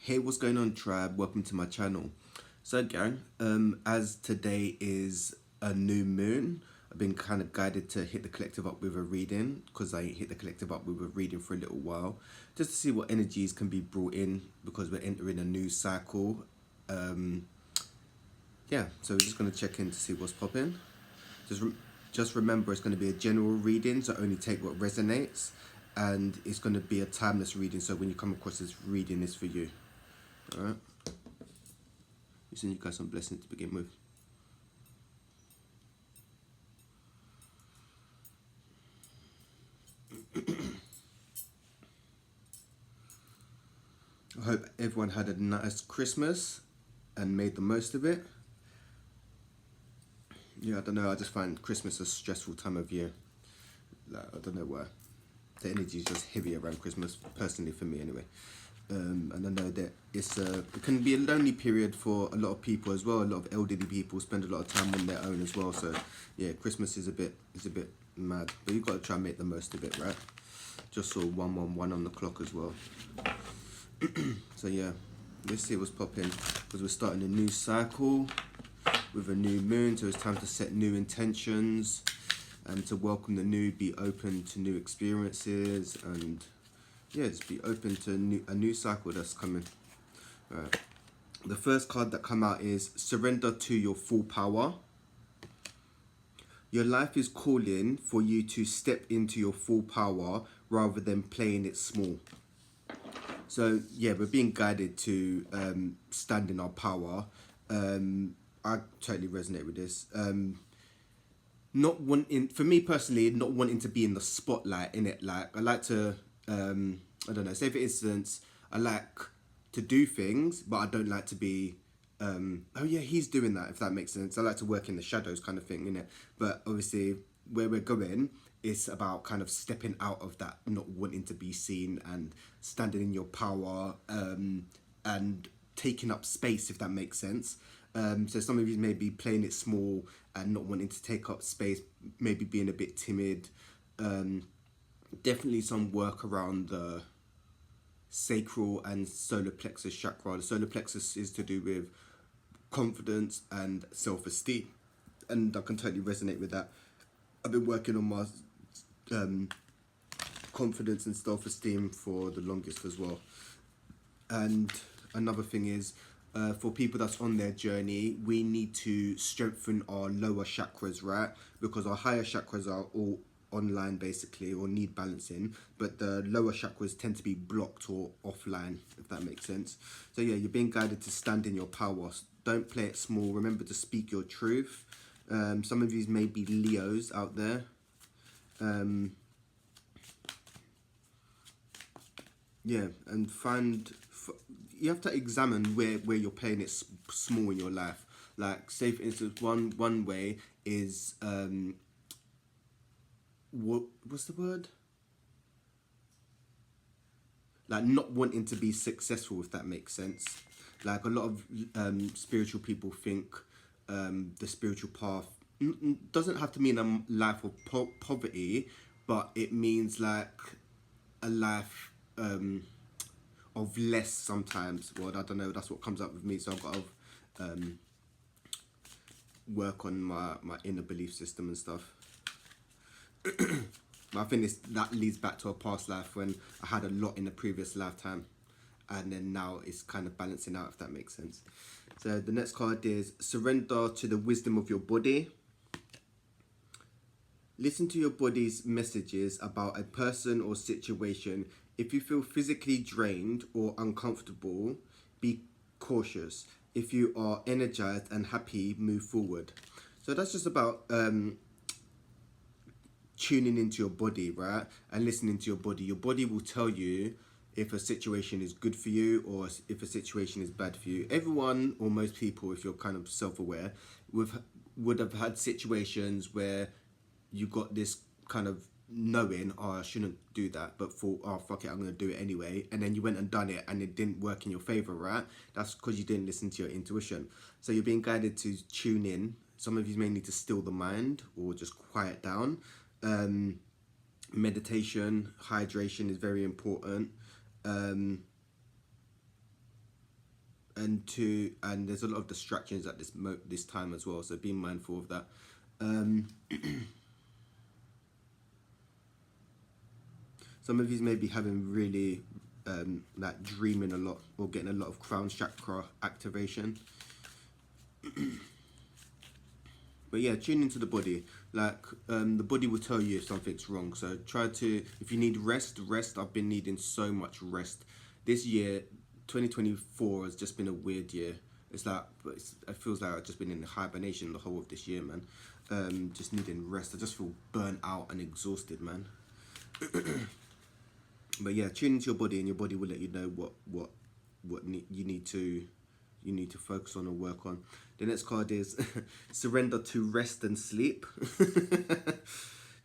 Hey, what's going on, tribe? Welcome to my channel. So, gang, as today is a new moon, I've been kind of guided to hit the collective up with a reading because I ain't hit the collective up with a reading for a little while, just to see what energies can be brought in because we're entering a new cycle. Um, yeah, so we're just gonna check in to see what's popping. Just re- just remember, it's going to be a general reading, so only take what resonates, and it's going to be a timeless reading. So when you come across this reading, is for you. All right. You send you guys some blessings to begin with. I hope everyone had a nice Christmas and made the most of it. Yeah, I don't know. I just find Christmas a stressful time of year. Like, I don't know why. The energy is just heavy around Christmas, personally for me anyway. And I know that it can be a lonely period for a lot of people as well. A lot of elderly people spend a lot of time on their own as well. So yeah, Christmas is a bit mad, but you've got to try and make the most of it, right? Just saw 111 on the clock as well. So yeah, let's see what's popping because we're starting a new cycle with a new moon. So it's time to set new intentions and to welcome the new, be open to new experiences, and yeah, just be open to a new cycle that's coming. Right. The first card that come out is surrender to your full power. Your life is calling for you to step into your full power rather than playing it small. So yeah, we're being guided to stand in our power. I totally resonate with this. Not wanting, for me personally, not wanting to be in the spotlight in it. Like I like to, I don't know. Say for instance, I like to do things, but I don't like to be. Oh yeah, he's doing that. If that makes sense, I like to work in the shadows, kind of thing, in it. But obviously, where we're going, it's about kind of stepping out of that, not wanting to be seen, and standing in your power, and taking up space, if that makes sense. So some of you may be playing it small and not wanting to take up space, maybe being a bit timid. Definitely some work around the sacral and solar plexus chakra. The solar plexus is to do with confidence and self-esteem, and I can totally resonate with that. I've been working on my confidence and self-esteem for the longest as well. And another thing is, for people that's on their journey, we need to strengthen our lower chakras, right? Because our higher chakras are all online basically, or need balancing, but the lower chakras tend to be blocked or offline, if that makes sense. So yeah, you're being guided to stand in your power. Don't play it small. Remember to speak your truth. Some of you may be Leos out there. Yeah, and you have to examine where you're playing it small in your life. Like, say for instance, one way is what's the word? Like not wanting to be successful, if that makes sense. Like a lot of spiritual people think the spiritual path doesn't have to mean a life of poverty, but it means like a life of less sometimes. Well, I don't know, that's what comes up with me, so I've got to work on my inner belief system and stuff. But I think that leads back to a past life when I had a lot in a previous lifetime, and then now it's kind of balancing out, if that makes sense. So the next card is surrender to the wisdom of your body. Listen to your body's messages about a person or situation. If you feel physically drained or uncomfortable, be cautious. If you are energized and happy, move forward. So that's just about tuning into your body, right? And listening to your body. Your body will tell you if a situation is good for you or if a situation is bad for you. Everyone, or most people, if you're kind of self-aware, would have had situations where you got this kind of knowing, oh, I shouldn't do that, but thought, oh, fuck it, I'm going to do it anyway. And then you went and done it and it didn't work in your favor, right? That's because you didn't listen to your intuition. So you're being guided to tune in. Some of you may need to still the mind or just quiet down. Meditation, hydration is very important. and there's a lot of distractions at this time as well, so be mindful of that. Some of you may be having really like dreaming a lot or getting a lot of crown chakra activation. But yeah, tune into the body. Like the body will tell you if something's wrong. So try to, if you need rest. I've been needing so much rest. This year, 2024 has just been a weird year. It's like, it feels like I've just been in hibernation the whole of this year, man. Just needing rest. I just feel burnt out and exhausted, man. But yeah, tune into your body, and your body will let you know what you need to focus on or work on. The next card is surrender to rest and sleep.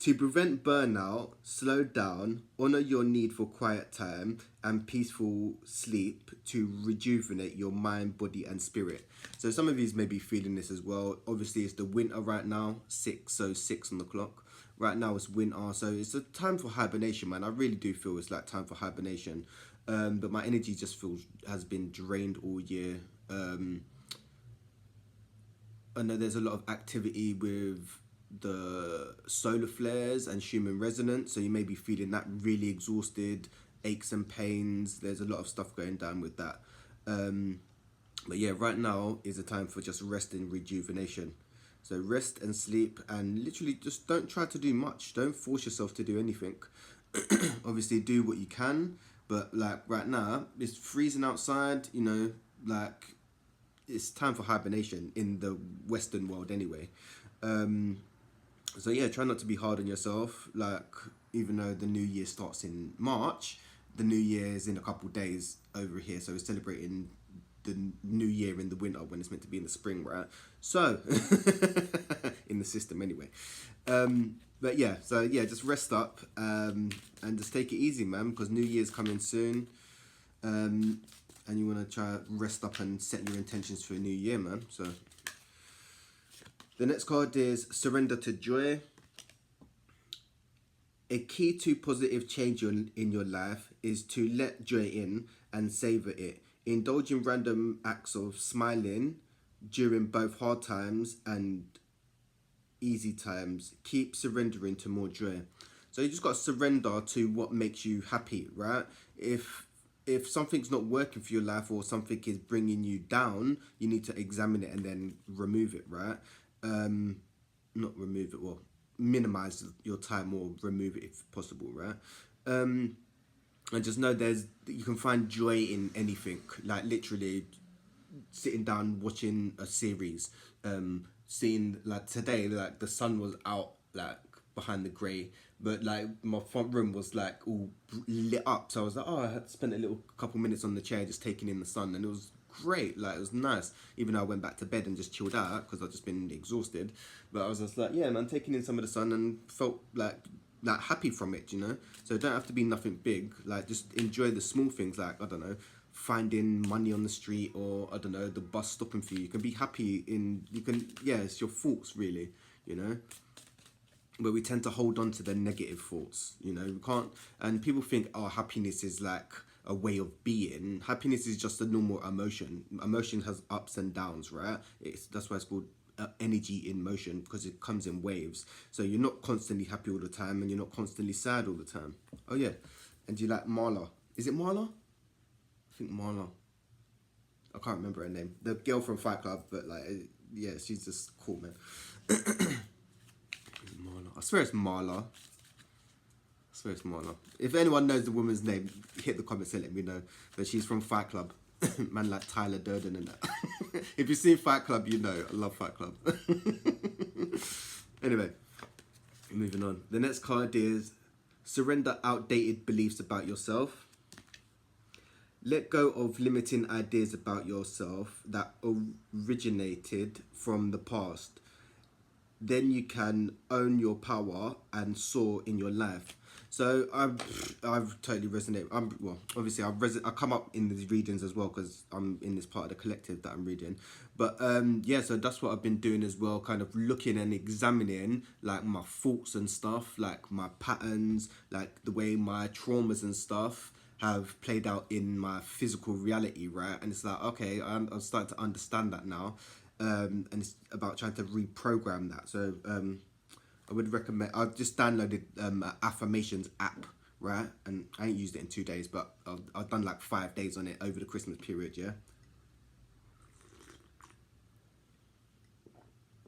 To prevent burnout, slow down, honor your need for quiet time and peaceful sleep to rejuvenate your mind, body, and spirit. So some of you may be feeling this as well. Obviously, it's the winter right now, 6 on the clock. Right now it's winter, so it's a time for hibernation, man. I really do feel it's like time for hibernation. But my energy just has been drained all year. I know there's a lot of activity with the solar flares and Schumann resonance, so you may be feeling that really exhausted, aches and pains. There's a lot of stuff going down with that. But yeah, right now is a time for just rest and rejuvenation. So rest and sleep, and literally just don't try to do much. Don't force yourself to do anything. Obviously do what you can, but like right now it's freezing outside, you know, like it's time for hibernation in the Western world anyway. So yeah, try not to be hard on yourself. Like, even though the new year starts in March, the new year is in a couple of days over here, so we're celebrating the new year in the winter when it's meant to be in the spring, right? So in the system anyway. But yeah, so yeah, just rest up and just take it easy, man, because New Year's coming soon. And you want to try rest up and set your intentions for a new year, man. So the next card is surrender to joy. A key to positive change in your life is to let joy in and savor it. Indulge in random acts of smiling during both hard times and easy times. Keep surrendering to more joy. So you just got to surrender to what makes you happy, right? If something's not working for your life or something is bringing you down, you need to examine it and then remove it, right? Not remove it, well, minimize your time or remove it if possible, right? And just know you can find joy in anything, like literally sitting down watching a series, seeing like today, like the sun was out like behind the grey, but like my front room was like all lit up, so I was like, oh, I had spent a little couple minutes on the chair just taking in the sun, and it was great. Like, it was nice, even though I went back to bed and just chilled out because I've just been exhausted. But I was just like, yeah, man, taking in some of the sun and felt like happy from it, you know. So it don't have to be nothing big. Like, just enjoy the small things, like, I don't know, finding money on the street, or I don't know, the bus stopping for you. You can be happy it's your thoughts, really, you know. But we tend to hold on to the negative thoughts, you know. We can't, and people think, oh, happiness is like a way of being. Happiness is just a normal emotion. Emotion has ups and downs, right? That's why it's called energy in motion, because it comes in waves. So you're not constantly happy all the time, and you're not constantly sad all the time. Oh yeah, and do you like Marla? Is it Marla? I think Marla. I can't remember her name. The girl from Fight Club, but like, yeah, she's just cool, man. Marla. I swear it's Marla. If anyone knows the woman's name, hit the comments and let me know. But she's from Fight Club. Man like Tyler Durden and that. If you've seen Fight Club, you know. I love Fight Club. Anyway, moving on. The next card is surrender outdated beliefs about yourself. Let go of limiting ideas about yourself that originated from the past. Then you can own your power and soar in your life. So I've totally resonated. Obviously I come up in these readings as well because I'm in this part of the collective that I'm reading. But yeah, so that's what I've been doing as well, kind of looking and examining like my thoughts and stuff, like my patterns, like the way my traumas and stuff have played out in my physical reality, right? And it's like, okay, I'm starting to understand that now, and it's about trying to reprogram that. So I would recommend. I've just downloaded an affirmations app, right? And I ain't used it in 2 days, but I've done like 5 days on it over the Christmas period. Yeah,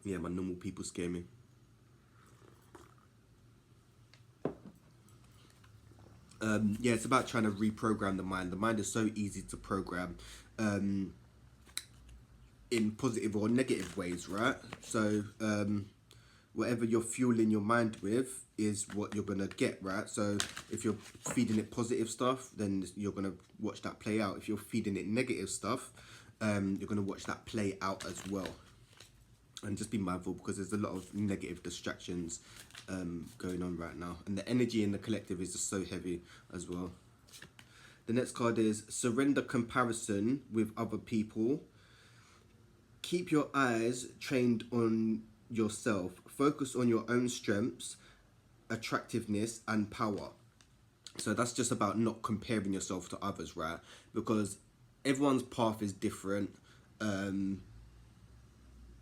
yeah. My normal people scare me. Yeah, it's about trying to reprogram the mind. The mind is so easy to program, um, in positive or negative ways, right? So whatever you're fueling your mind with is what you're gonna get, right? So if you're feeding it positive stuff, then you're gonna watch that play out. If you're feeding it negative stuff, you're gonna watch that play out as well. And just be mindful, because there's a lot of negative distractions going on right now, and the energy in the collective is just so heavy as well. The next card is surrender comparison with other people. Keep your eyes trained on yourself. Focus on your own strengths, attractiveness, and power. So that's just about not comparing yourself to others, right? Because everyone's path is different,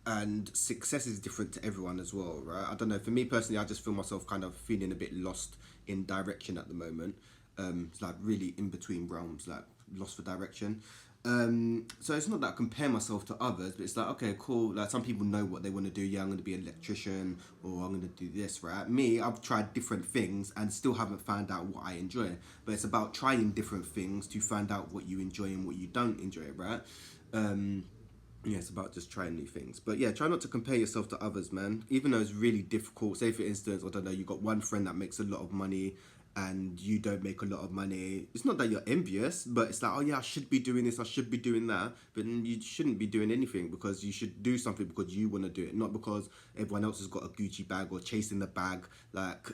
and success is different to everyone as well, right? I don't know. For me personally, I just feel myself kind of feeling a bit lost in direction at the moment. It's like really in between realms, like lost for direction. So it's not that I compare myself to others, but it's like, okay, cool. Like some people know what they want to do. Yeah, I'm going to be an electrician, or I'm going to do this, right? Me, I've tried different things and still haven't found out what I enjoy. But it's about trying different things to find out what you enjoy and what you don't enjoy, right? Yeah, it's about just trying new things. But yeah, try not to compare yourself to others, man. Even though it's really difficult. Say for instance, I don't know, you got one friend that makes a lot of money and you don't make a lot of money. It's not that you're envious, but it's like, oh yeah, I should be doing this, I should be doing that. But you shouldn't be doing anything, because you should do something because you want to do it, not because everyone else has got a Gucci bag or chasing the bag. Like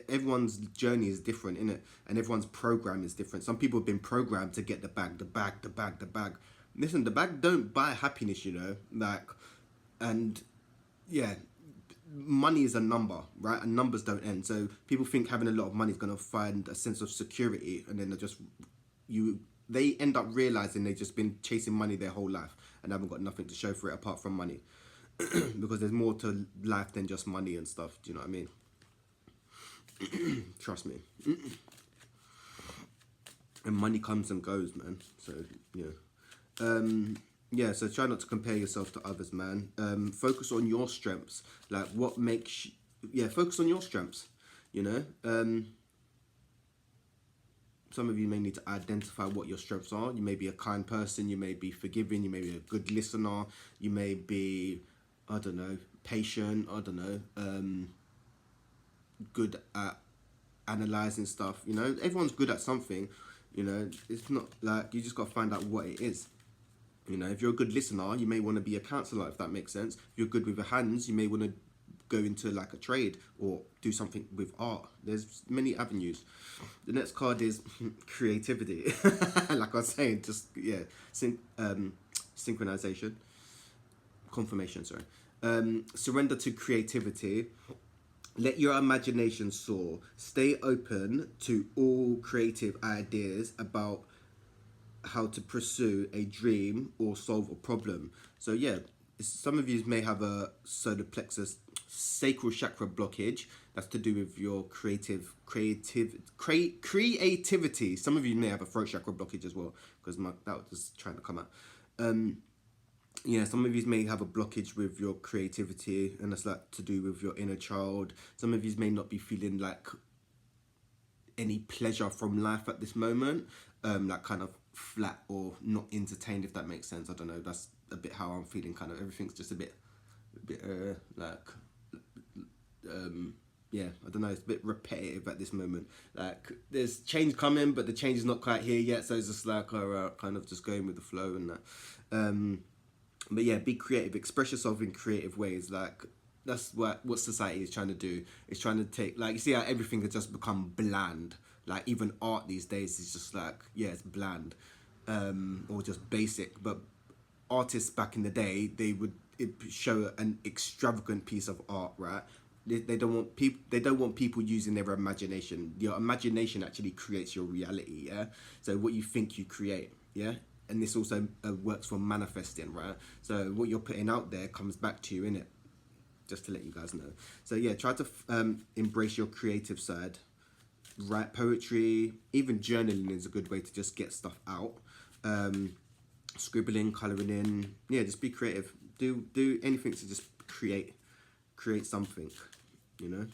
everyone's journey is different, innit? And everyone's program is different. Some people have been programmed to get the bag, the bag, the bag, the bag. Listen, the bag don't buy happiness, you know. Like, and yeah, money is a number, right? And numbers don't end. So people think having a lot of money is gonna find a sense of security, and then they just they end up realizing they've just been chasing money their whole life and haven't got nothing to show for it apart from money. Because there's more to life than just money and stuff. Do you know what I mean? Trust me. And money comes and goes, man. So yeah. Yeah, so try not to compare yourself to others, man. Focus on your strengths. Like what makes focus on your strengths, you know. Some of you may need to identify what your strengths are. You may be a kind person, you may be forgiving, you may be a good listener, you may be, I don't know, patient, I don't know, good at analysing stuff, you know. Everyone's good at something, you know. It's not like, you just got to find out what it is. You know, if you're a good listener, you may want to be a counsellor, if that makes sense. If you're good with your hands, you may want to go into like a trade or do something with art. There's many avenues. The next card is creativity. Like I was saying, just yeah, synchronization, confirmation. Sorry. Surrender to creativity. Let your imagination soar. Stay open to all creative ideas about how to pursue a dream or solve a problem. So yeah, some of you may have a solar plexus sacral chakra blockage. That's to do with your creativity. Some of you may have a throat chakra blockage as well, because that was just trying to come out. Yeah, some of you may have a blockage with your creativity, and that's like to do with your inner child. Some of you may not be feeling like any pleasure from life at this moment, like kind of flat or not entertained, if that makes sense. I don't know, that's a bit how I'm feeling. Kind of everything's just a bit yeah, I don't know, it's a bit repetitive at this moment. Like there's change coming, but the change is not quite here yet, so it's just like kind of just going with the flow and that. But yeah, be creative, express yourself in creative ways. Like that's what society is trying to do. It's trying to take, like, you see how everything has just become bland. Like even art these days is just like, yeah, it's bland, or just basic. But artists back in the day, they would show an extravagant piece of art, right? They don't want people. They don't want people using their imagination. Your imagination actually creates your reality. Yeah. So what you think, you create. Yeah. And this also works for manifesting, right? So what you're putting out there comes back to you, innit? Just to let you guys know. So yeah, try to embrace your creative side. Write poetry, even journaling is a good way to just get stuff out. Scribbling, colouring in, yeah, just be creative. Do anything to just create something, you know.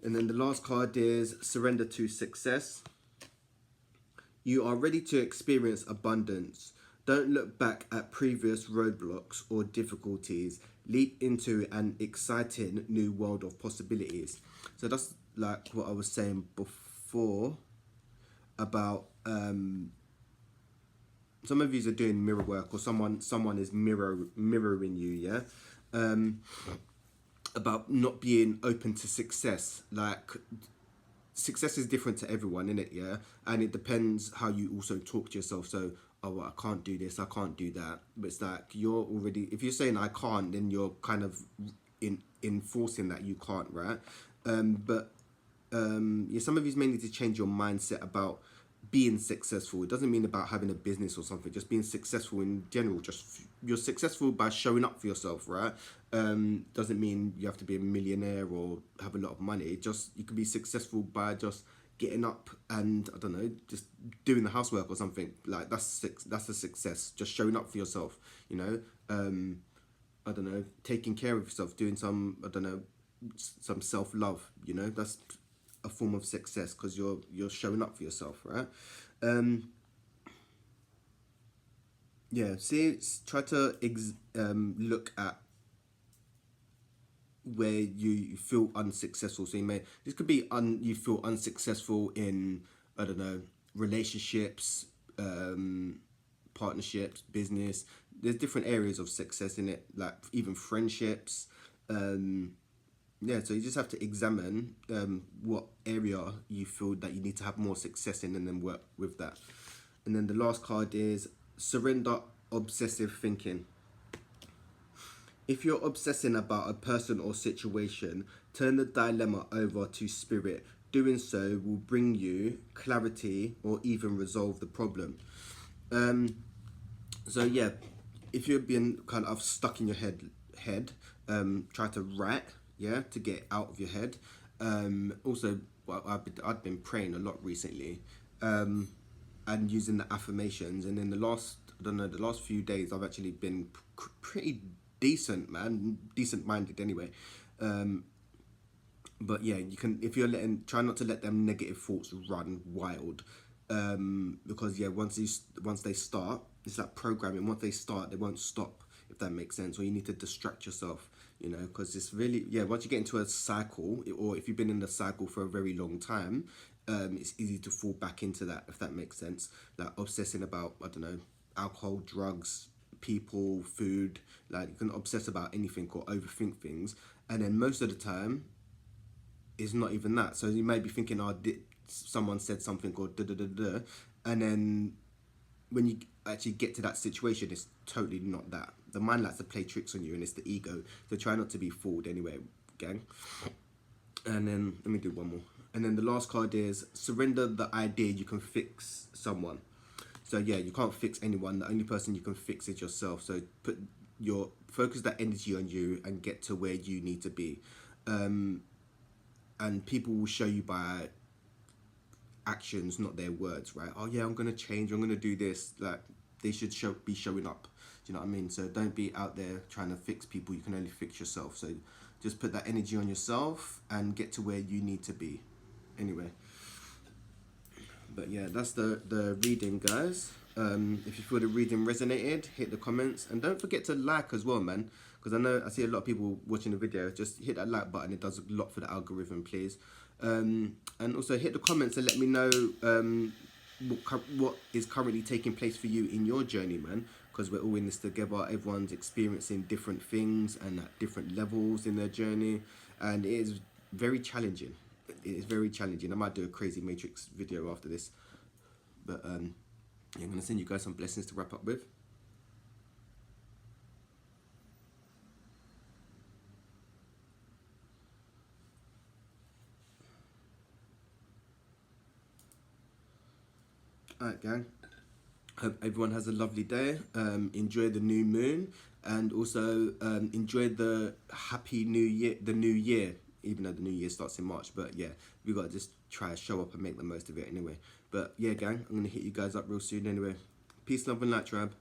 And then the last card is surrender to success. You are ready to experience abundance. Don't look back at previous roadblocks or difficulties. Leap into an exciting new world of possibilities. So that's like what I was saying before about some of you are doing mirror work, or someone is mirroring you, yeah. About not being open to success. Like, success is different to everyone, innit? Yeah, and it depends how you also talk to yourself. So, oh, well, I can't do this, I can't do that. But it's like, you're already, if you're saying I can't, then you're kind of enforcing that you can't, right? Yeah, some of you may need to change your mindset about being successful. It doesn't mean about having a business or something, just being successful in general. Just, you're successful by showing up for yourself, right? Doesn't mean you have to be a millionaire or have a lot of money. Just, you can be successful by just getting up and, I don't know, just doing the housework or something. Like, that's a success. Just showing up for yourself, you know. I don't know, taking care of yourself, doing some, I don't know, some self-love, you know. That's a form of success, because you're showing up for yourself, right? Yeah, see, try to look at where you feel unsuccessful. So this could be you feel unsuccessful in, I don't know, relationships, partnerships, business. There's different areas of success in it, like even friendships. Yeah, so you just have to examine what area you feel that you need to have more success in, and then work with that. And then the last card is surrender obsessive thinking. If you're obsessing about a person or situation, turn the dilemma over to spirit. Doing so will bring you clarity or even resolve the problem. So yeah, if you're being kind of stuck in your head, try to write, yeah, to get out of your head. Also, well, I've been praying a lot recently, and using the affirmations. And in the last, I don't know, the last few days, I've actually been pretty decent, man, decent minded anyway. But yeah, you can, if you're try not to let them negative thoughts run wild, because yeah, once they start, it's like programming. Once they start, they won't stop, if that makes sense. Or you need to distract yourself, you know, because it's really, yeah, once you get into a cycle, or if you've been in the cycle for a very long time, it's easy to fall back into that, if that makes sense. Like obsessing about, I don't know, alcohol, drugs, people, food. Like, you can obsess about anything or overthink things, and then most of the time it's not even that. So you may be thinking, oh, someone said something, or da da da da, and then when you actually get to that situation, it's totally not that. The mind likes to play tricks on you, and it's the ego. So try not to be fooled anyway, gang. And then let me do one more. And then the last card is surrender the idea you can fix someone. So yeah, you can't fix anyone. The only person you can fix is yourself. So focus that energy on you and get to where you need to be. And people will show you by actions, not their words, right? Oh yeah, I'm gonna change, I'm gonna do this. Like, they should be showing up. Do you know what I mean? So don't be out there trying to fix people. You can only fix yourself. So just put that energy on yourself and get to where you need to be. Anyway, but yeah, that's the reading, guys. If you feel the reading resonated, hit the comments, and don't forget to like as well, man, because I see a lot of people watching the video. Just hit that like button. It does a lot for the algorithm, please. And also hit the comments and let me know what is currently taking place for you in your journey, man, because we're all in this together. Everyone's experiencing different things and at different levels in their journey, and it is very challenging. It is very challenging. I might do a crazy matrix video after this, but yeah, I'm going to send you guys some blessings to wrap up with. gang. Hope everyone has a lovely day. Enjoy the new moon, and also enjoy the happy new year. The new year, even though the new year starts in March. But yeah, we gotta just try to show up and make the most of it anyway. But yeah, gang, I'm gonna hit you guys up real soon anyway. Peace, love, and light, tribe.